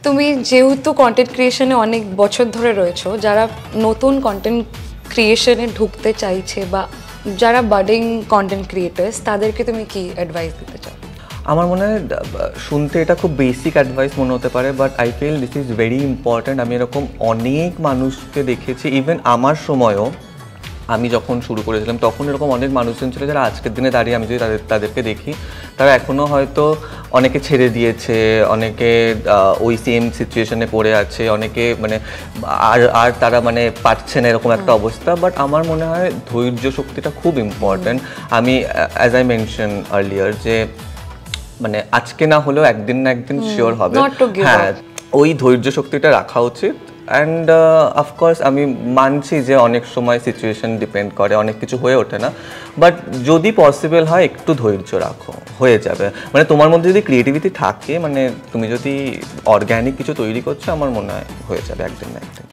তুমি যেহেতু কন্টেন্ট ক্রিয়েশনে অনেক বছর ধরে রয়েছো, যারা নতুন কন্টেন্ট ক্রিয়েশনে ঢুকতে চাইছে বা যারা বাডিং কন্টেন্ট ক্রিয়েটার্স, তাদেরকে তুমি কি অ্যাডভাইস দিতে চাও? আমার মনে হয় শুনতে এটা খুব বেসিক অ্যাডভাইস মনে হতে পারে, but I feel this is very important. আমি এরকম অনেক মানুষকে দেখেছি, ইভেন আমার সময়ও আমি যখন শুরু করেছিলাম তখন এরকম অনেক মানুষজন ছিল যারা আজকের দিনে দাঁড়িয়ে আমি যদি তাদেরকে দেখি, তারা এখনও হয়তো অনেকে ছেড়ে দিয়েছে, অনেকে ওই সেম সিচুয়েশনে পড়ে আছে, অনেকে মানে আর তারা মানে পারছে না এরকম একটা অবস্থা। বাট আমার মনে হয় ধৈর্য শক্তিটা খুব ইম্পর্ট্যান্ট। আমি অ্যাজ আই মেনশন আর্লিয়ার যে মানে আজকে না হলেও একদিন না একদিন শিওর হবে। হ্যাঁ, ওই ধৈর্য শক্তিটা রাখা উচিত। অ্যান্ড অফকোর্স আমি মানছি যে অনেক সময় সিচুয়েশন ডিপেন্ড করে, অনেক কিছু হয়ে ওঠে না, বাট যদি পসিবল হয় একটু ধৈর্য রাখো, হয়ে যাবে। মানে তোমার মধ্যে যদি ক্রিয়েটিভিটি থাকে, মানে তুমি যদি অর্গ্যানিক কিছু তৈরি করছো, আমার মনে হয় হয়ে যাবে একদিন না একদিন।